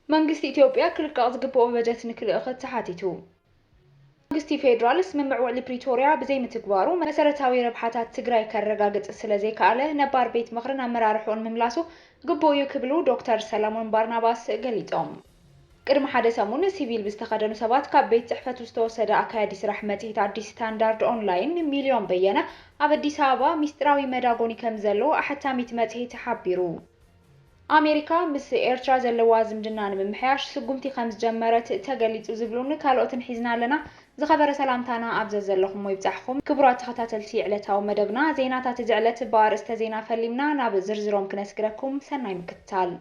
መንግስት ኢትዮጵያ ክልቃቅ ዝግብኦ በጀት ንክልእኽ ተሓቲቱ መንግስቲ ፌደራል ስምምዕ ውዕሊ ፕሪቶሪያ ብዘይ ምትግባሩ መሰረታዊ ረብሓታት ትግራይ ከረጋግጽ ስለዘይከኣለ ነባር ቤት ምኽርን ኣመራርሑን ምምላሱ ግቡእ እዩ ክብሉ ዶክተር ሰለሞን ባርናባስ ገሊጾም። ቅድሚ ሓደ ሰሙን ሲቪል ብዝተኸደኑ ሰባት ካብ ቤት ጽሕፈት ዝተወሰደ ኣካያዲ ስራሕ መጽሔት አዲስ ስታንዳርድ ኦንላይን ሚልዮን በየነ ኣብ አዲስ አበባ ሚስጥራዊ መዳጎኒ ከም ዘሎ ኣሕታሚት መጽሔት ሓቢሩ። ኣሜሪካ ምስ ኤርትራ ዘለዋ ዝምድና ንምምሕያሽ ስጉምቲ ከም ዝጀመረት ተገሊጹ ዝብሉን ካልኦትን ሒዝና ኣለና። ዝኸበረ ሰላምታና ኣብዘ ዘለኹም ይብጻሕኩም ክቡራት ተኸታተልቲ ዕለታዊ መደብና ዜናታት ዝዕለት በኣርእስተ ዜና ፈሊምና ናብ ዝርዝሮም ክነስግረኩም ሰናይ ምክትታል።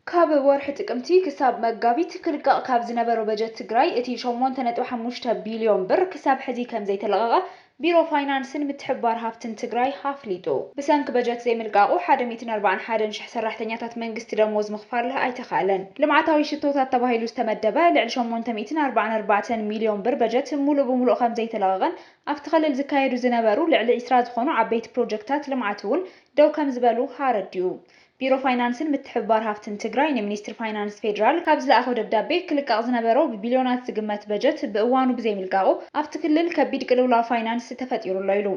ካብ ወርሒ ጥቅምቲ ክሳብ መጋቢት ክልቃቕ ካብ ዝነበረው በጀት ትግራይ እቲ 8.5 ቢልዮን ብር ክሳብ ሕዚ ከም ዘይተለቀቐ ቢሮ ፋይናንስን ምትሕብባር ሃብትን ትግራይ ኣፍሊጡ። ብሰንኪ በጀት ዘይምልቃቑ 141,000 ሰራሕተኛታት መንግስቲ ደሞዝ ምኽፋል ኣይተኻለን። ልምዓታዊ ሽቶታት ተባሂሉ ዝተመደበ ልዕሊ 844 ሚልዮን ብር በጀት ሙሉእ ብሙሉእ ከም ዘይተለቀቐን ኣብቲ ክልል ዝካየዱ ዝነበሩ ልዕሊ 20 ዝኾኑ ዓበይቲ ፕሮጀክታት ልምዓት እውን ደው ከም ዝበሉ ሓረድዩ። ቢሮ ፋይናንስን ምትሕብባር ሃብትን ትግራይ ንሚኒስትሪ ፋይናንስ ፌደራል ካብ ዝለኣኸው ደብዳቤ ክልቃቕ ዝነበረው ብቢልዮናት ዝግመት በጀት ብእዋኑ ብዘይምልቃቑ ኣብቲ ክልል ከቢድ ቅልውላው ፋይናንስ ተፈጢሩሎ ኢሉ።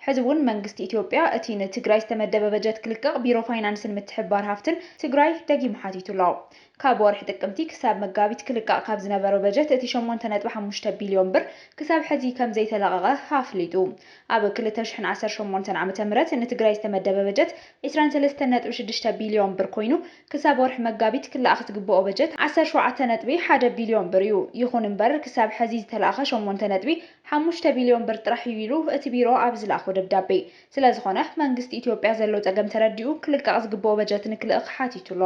ሕዚ እውን መንግስቲ ኢትዮጵያ እቲ ንትግራይ ዝተመደበ በጀት ክልቃቕ ቢሮ ፋይናንስን ምትሕብባር ሃብትን ትግራይ ደጊሙ ሓቲቱሎ። ካብ ወርሒ ጥቅምቲ ክሳብ መጋቢት ክልቃቕ ካብ ዝነበረው በጀት እቲ 8.5 ቢልዮን ብር ክሳብ ሕዚ ከም ዘይተለቀቐ ኣፍሊጡ። ኣብ 2018 ዓ.ም ንትግራይ ዝተመደበ በጀት 23.6 ቢልዮን ብር ኮይኑ ክሳብ ወርሒ መጋቢት ክልኣኽ ዝግብኦ በጀት 17.1 ቢልዮን ብር እዩ። ይኹን እምበር ክሳብ ሕዚ ዝተለኣኸ 8.5 ቢልዮን ብር ጥራሕ እዩ ኢሉ እቲ ቢሮ ኣብ ዝለኣኸ ደብዳቤ። ስለዝኾነ መንግስቲ ኢትዮጵያ ዘሎ ፀገም ተረዲኡ ክልቃቕ ዝግብኦ በጀት ንክልእኽ ሓቲቱሎ።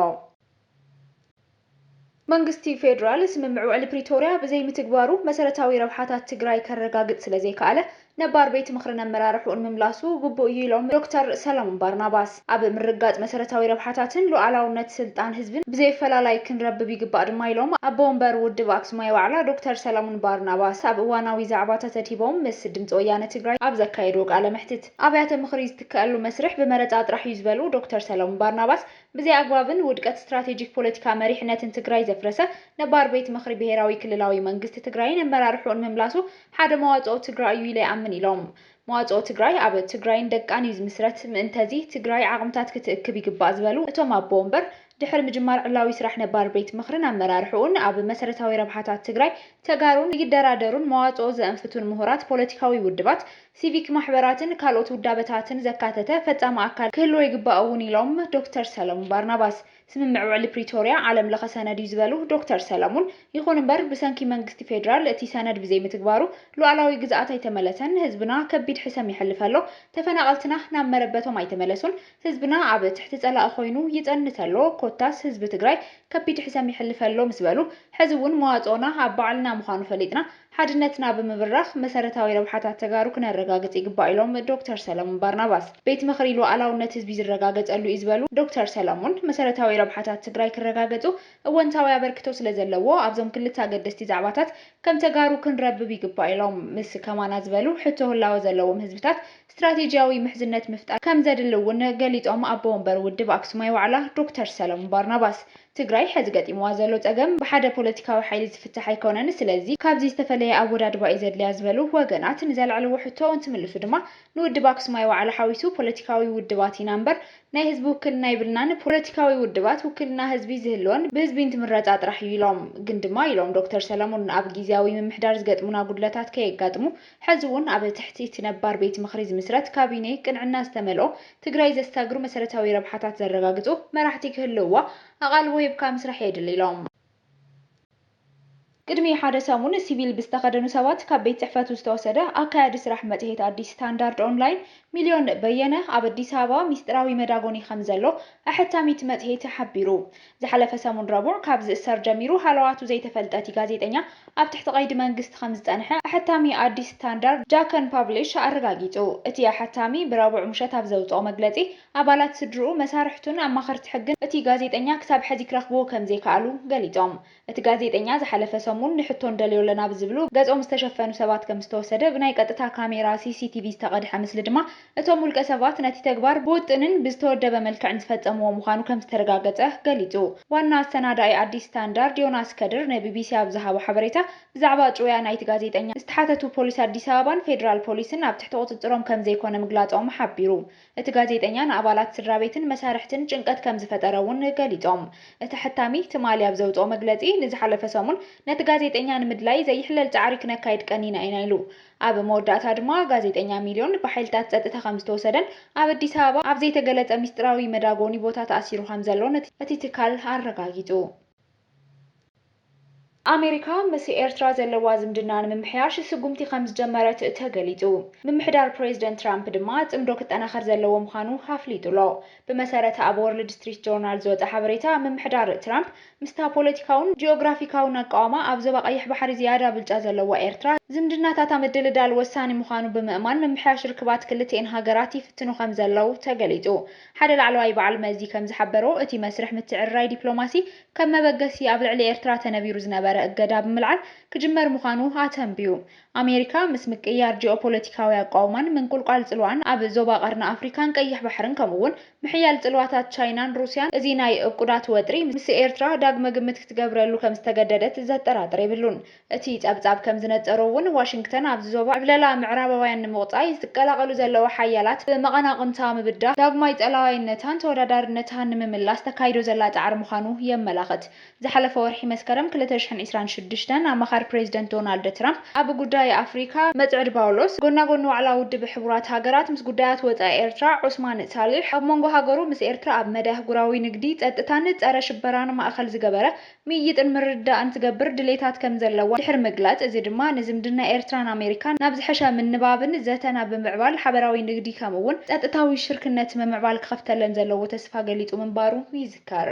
መንግስቲ ፌደራል ስምምዕ ውዕሊ ፕሪቶሪያ ብዘይ ምትግባሩ መሰረታዊ ረብሓታት ትግራይ ከረጋግጽ ስለዘይከኣለ ነባር ቤት ምኽርን ኣመራርሑን ምምላሱ ግቡእ እዩ ኢሎም ዶክተር ሰለሞን ባርናባስ። ኣብ ምርጋጽ መሰረታዊ ረብሓታትን ሉዓላውነት ስልጣን ህዝብን ብዘይፈላላይ ክንረብብ ይግባእ ድማ ኢሎም ኣቦ ወንበር ውድብ ኣክሱማዊ ዋዕላ ዶክተር ሰለሞን ባርናባስ ኣብ እዋናዊ ዛዕባታት ተቲቦም ምስ ድምፂ ወያነ ትግራይ ኣብ ዘካየድዎ ቃለ መሕትት ኣብያተ ምኽሪ ዝትከአሉ መስርሕ ብመረፃ ጥራሕ እዩ ዝበሉ ዶክተር ሰለሞን ባርናባስ ብዘይ ኣግባብን ውድቀት ስትራቴጂክ ፖለቲካ መሪሕነትን ትግራይ ዘፍረሰ ነባር ቤት ምኽሪ ብሄራዊ ክልላዊ መንግስቲ ትግራይን ኣመራርሑን ምምላሱ ሓደ መዋጽኦ ትግራይ እዩ ኢለ ይኣምን ኢሎም። መዋጽኦ ትግራይ ኣብ ትግራይን ደቃን እዩ ዝምስረት ምእንተዚ ትግራይ ዓቕምታት ክትእክብ ይግባእ ዝበሉ እቶም ኣቦ ወንበር ድሕሪ ምጅማር ዕላዊ ስራሕ ነባር ቤት ምኽርን ኣመራርሑን ኣብ መሰረታዊ ረብሓታት ትግራይ ተጋሩን ይደራደሩን መዋጽኦ ዘንፍቱን ምሁራት ፖለቲካዊ ውድባት ሲቪክ ማሕበራትን ካልኦት ውዳበታትን ዘካተተ ፈጻሚ ኣካል ክህልዎ ይግባእ እውን ኢሎም ዶክተር ሰለሞን ባርናባስ። ስምምዕ ውዕሊ ፕሪቶሪያ ዓለም ለኸ ሰነድ እዩ ዝበሉ ዶክተር ሰለሞን ይኹን እምበር ብሰንኪ መንግስቲ ፌደራል እቲ ሰነድ ብዘይ ምትግባሩ ሉዓላዊ ግዝኣት ኣይተመለሰን፣ ህዝብና ከቢድ ሕሰም ይሕልፍ ኣሎ፣ ተፈናቐልትና ናብ መረበቶም ኣይተመለሱን፣ ህዝብና ኣብ ትሕቲ ጸላኢ ኮይኑ ይጸንት ኣሎ፣ ኮታስ ህዝቢ ትግራይ ከቢድ ሕሰም ይሕልፍ ኣሎ ምስ በሉ ሕዚ እውን መዋጽኦና ኣብ ባዕልና ምዃኑ ፈሊጥና ሓድነትና ብምብራኽ መሰረታዊ ረብሓታት ተጋሩ ክነረጋግጽ ይግባእ ኢሎም ዶክተር ሰለሞን ባርናባስ። ቤት ምኽሪ ሉዓላውነት ህዝቢ ዝረጋገጸሉ እዩ ዝበሉ ዶክተር ሰለሞን መሰረታዊ ረብሓታት ትግራይ ክረጋገጹ እወንታዊ ኣበርክቶ ስለዘለዎ ኣብዞም ክልተ ኣገደስቲ ዛዕባታት ከም ተጋሩ ክንረብብ ይግባእ ኢሎም ምስ ከማና ዝበሉ ሕቶ ህላወ ዘለዎም ህዝብታት ስትራቴጂያዊ ምሕዝነት ምፍጣር ከም ዘድሊ እውን ገሊጾም ኣቦ ወንበር ውድብ ኣክሱማዊ ዋዕላ ዶክተር ሰለሞን ባርናባስ። ትግራይ ሕዚ ገጢምዋ ዘሎ ፀገም ብሓደ ፖለቲካዊ ሓይሊ ዝፍታሕ ኣይኮነን፣ ስለዚ ካብዚ ዝተፈለየ ኣወዳድባ እዩ ዘድልያ ዝበሉ ወገናት ንዘልዕልዎ ሕቶ እንትምልሱ ድማ ንውድብ ኣክሱማዊ ዋዕላ ሓዊሱ ፖለቲካዊ ውድባት ኢና እምበር ናይ ህዝቢ ውክልና ይብልናን ፖለቲካዊ ውድባት ውክልና ህዝቢ ዝህልዎን ብህዝቢ እንትምረፃ ጥራሕ እዩ ኢሎም። ግን ድማ ኢሎም ዶክተር ሰለሞን ኣብ ጊዜያዊ ምምሕዳር ዝገጥሙና ጉድለታት ከየጋጥሙ ሕዚ እውን ኣብ ትሕቲ እቲ ነባር ቤት ምኽሪ ዝምስረት ካቢነ ቅንዕና ዝተመልኦ ትግራይ ዘስተግሩ መሰረታዊ ረብሓታት ዘረጋግጹ መራሕቲ ክህልውዋ ኣቓልቦ ይብካ ምስራሕ የድሊ ኢሎም። ቅድሚ ሓደ ሰሙን ሲቪል ብዝተኸደኑ ሰባት ካብ ቤት ጽሕፈቱ ዝተወሰደ ኣካያዲ ስራሕ መጽሔት አዲስ ስታንዳርድ ኦንላይን ሚልዮን በየነ ኣብ አዲስ አበባ ሚስጥራዊ መዳጎኒ ከም ዘሎ ኣሕታሚት መጽሔት ሓቢሩ። ዝሓለፈ ሰሙን ረቡዕ ካብ ዝእሰር ጀሚሩ ሃለዋቱ ዘይተፈልጠቲ ጋዜጠኛ ኣብ ትሕቲ ቀይዲ መንግስቲ ከም ዝጸንሐ ሓታሚ ኣዲስ ስታንዳርድ ጃከን ፐብሊሽ ኣረጋጊጹ። እቲ ሓታሚ ብረቡዕ ምሸት ኣብ ዘውጽኦ መግለጺ ኣባላት ስድርኡ መሳርሕቱን ኣማኸርቲ ሕግን እቲ ጋዜጠኛ ክሳብ ሕዚ ክረኽብዎ ከም ዘይከኣሉ ገሊጾም። እቲ ጋዜጠኛ ዝሓለፈ ሰሙን ንሕቶ እንደልዮለና ብዝብሉ ገጾም ዝተሸፈኑ ሰባት ከም ዝተወሰደ ብናይ ቀጥታ ካሜራ ሲሲቲቪ ዝተቐድሐ ምስሊ ድማ እቶም ውልቀ ሰባት ነቲ ተግባር ብውጥንን ብዝተወደበ መልክዕን ዝፈጸምዎ ምዃኑ ከም ዝተረጋገጸ ገሊጹ። ዋና ኣሰናዳኢ ኣዲስ ስታንዳርድ ዮናስ ከድር ንቢቢሲ ኣብ ዝሃቦ ሓበሬታ ብዛዕባ ጭውያ ናይቲ ጋዜጠኛ ዝተሓተቱ ፖሊስ ኣዲስ ኣበባን ፌደራል ፖሊስን ኣብ ትሕቲ ቁፅጥሮም ከም ዘይኮነ ምግላጾም ሓቢሩ። እቲ ጋዜጠኛ ንኣባላት ስድራ ቤትን መሳርሕትን ጭንቀት ከም ዝፈጠረ እውን ገሊጾም። እቲ ሕታሚ ትማሊ ኣብ ዘውጽኦ መግለጺ ንዝሓለፈ ሰሙን ነቲ ጋዜጠኛ ንምድላይ ዘይሕለል ጻዕሪ ክነካይድ ቀኒና ኢና ኢሉ። ኣብ መወዳእታ ድማ ጋዜጠኛ ሚልዮን ብሓይልታት ጸጥታ ከም ዝተወሰደን ኣብ ኣዲስ ኣበባ ኣብ ዘይተገለጸ ሚስጥራዊ መዳጎኒ ቦታ ተኣሲሩ ከም ዘሎን እቲ ትካል ኣረጋጊጹ። ኣሜሪካ ምስ ኤርትራ ዘለዋ ዝምድና ንምምሕያሽ ስጉምቲ ከም ዝጀመረት ተገሊጹ። ምምሕዳር ፕሬዚደንት ትራምፕ ድማ ጽምዶ ክጠናኸር ዘለዎ ምዃኑ ኣፍሊጡሎ። ብመሰረተ ኣብ ወርልድ ስትሪት ጆርናል ዝወፀ ሓበሬታ ምምሕዳር ትራምፕ ምስታ ፖለቲካውን ጂኦግራፊካውን ኣቃውማ ኣብ ዞባ ቀይሕ ባሕሪ ዝያዳ ብልጫ ዘለዋ ኤርትራ ዝምድናታታ ምድልዳል ወሳኒ ምዃኑ ብምእማን ምምሕያሽ ርክባት ክልቲአን ሃገራት ይፍትኑ ከም ዘለው ተገሊጹ። ሓደ ላዕለዋይ በዓል መዚ ከም ዝሓበሮ እቲ መስርሕ ምትዕርራይ ዲፕሎማሲ ከም መበገሲ ኣብ ልዕሊ ኤርትራ ተነቢሩ ዝነበረ እገዳ ብምልዓል ክጅመር ምዃኑ ኣተንብዩ። ኣሜሪካ ምስ ምቅያር ጂኦፖለቲካዊ ኣቃውማን ምንቁልቋል ጽልዋን ኣብ ዞባ ቀርኒ ኣፍሪካን ቀይሕ ባሕርን ከምኡውን ምሕያል ጽልዋታት ቻይናን ሩስያን እዚ ናይ እቁዳት ወጥሪ ምስ ኤርትራ ዳግመ ግምት ክትገብረሉ ከም ዝተገደደት ዘጠራጥር የብሉን። እቲ ጸብጻብ ከም ዝነጸሮ እውን ዋሽንግተን ኣብ ዞባ ዕብለላ ምዕራባውያን ንምቕጻይ ዝቀላቀሉ ዘለዋ ሓያላት ብመቐናቕንታ ምብዳህ ዳግማይ ጸላዋይነታን ተወዳዳርነታን ንምምላስ ተካይዶ ዘላ ጻዕሪ ምዃኑ የመላኽት። ዝሓለፈ ወርሒ መስከረም 2026 ኣማኻሪ ፕሬዚደንት ዶናልድ ትራምፕ ኣብ ጉዳይ ኣፍሪካ መጽዕድ ጳውሎስ ጎናጎኒ ዋዕላ ውድብ ሕቡራት ሃገራት ምስ ጉዳያት ወጻኢ ኤርትራ ዑስማን ሳሊሕ ኣብ መንጎ ሃገሩ ምስ ኤርትራ ኣብ መዳህጉራዊ ንግዲ ጸጥታን ጸረ ሽበራን ማእኸል ዝገበረ ምይይጥን ምርዳእን ዝገብር ድሌታት ከም ዘለዋ ድሕሪ ምግላጽ እዚ ድማ ንዝምድና ኤርትራን ኣሜሪካን ናብ ዝሐሸ ምንባብን ዘተና ብምዕባል ሓበራዊ ንግዲ ከምኡውን ጸጥታዊ ሽርክነት ምምዕባል ክኸፍተለን ዘለዎ ተስፋ ገሊጹ ምንባሩ ይዝከር።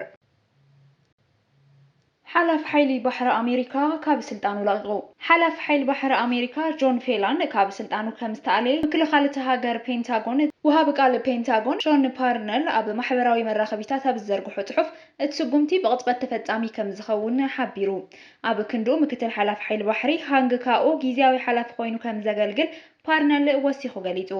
ሓላፍ ሓይሊ ባሕሪ ኣሜሪካ ካብ ስልጣኑ ለቂቑ። ሓላፍ ሓይሊ ባሕሪ ኣሜሪካ ጆን ፌላን ካብ ስልጣኑ ከም ዝተኣለየ ምክልኻል እቲ ሃገር ፔንታጎን ወሃቢ ቃል ፔንታጎን ሾን ፓርነል ኣብ ማሕበራዊ መራኸቢታት ኣብ ዝዘርግሖ ጽሑፍ እቲ ስጉምቲ ብቕጽበት ተፈጻሚ ከም ዝኸውን ሓቢሩ። ኣብ ክንዱ ምክትል ሓላፍ ሓይሊ ባሕሪ ሃንግ ካኦ ጊዜያዊ ሓላፊ ኮይኑ ከም ዘገልግል ፓርነል ወሲኹ ገሊጹ።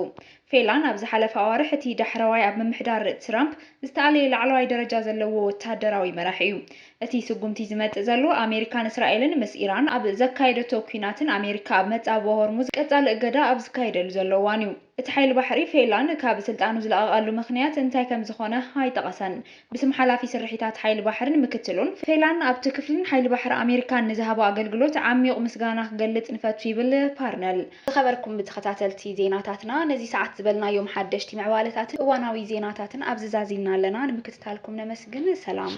ፌላን ኣብ ዝሓለፈ ኣዋርሕ እቲ ዳሕረዋይ ኣብ ምምሕዳር ትራምፕ ዝተኣለየ ላዕለዋይ ደረጃ ዘለዎ ወታደራዊ መራሒ እዩ። እቲ ስጉምቲ ዝመጽእ ዘሎ ኣሜሪካን እስራኤልን ምስ ኢራን ኣብ ዘካየደቶ ኩናትን ኣሜሪካ ኣብ መጻበ ሆርሙዝ ቀጻሊ እገዳ ኣብ ዝካየደሉ ዘሎ እዋን እዩ። እቲ ሓይሊ ባሕሪ ፌላን ካብ ስልጣኑ ዝለቐቐሉ ምኽንያት እንታይ ከም ዝኾነ ኣይጠቐሰን። ብስም ሓላፊ ስርሒታት ሓይሊ ባሕርን ምክትሉን ፌላን ኣብቲ ክፍልን ሓይሊ ባሕሪ ኣሜሪካን ንዝሃቦ ኣገልግሎት ዓሚቕ ምስጋና ክገልጽ ንፈቱ ይብል ፓርነል። ዝኸበርኩም ተኸታተልቲ ዜናታትና ነዚ ሰዓት ዝበልናዮም ሓደሽቲ ምዕባለታትን እዋናዊ ዜናታትን ኣብ ዝዛዚልና ኣለና። ንምክትታልኩም ነመስግን። ሰላም።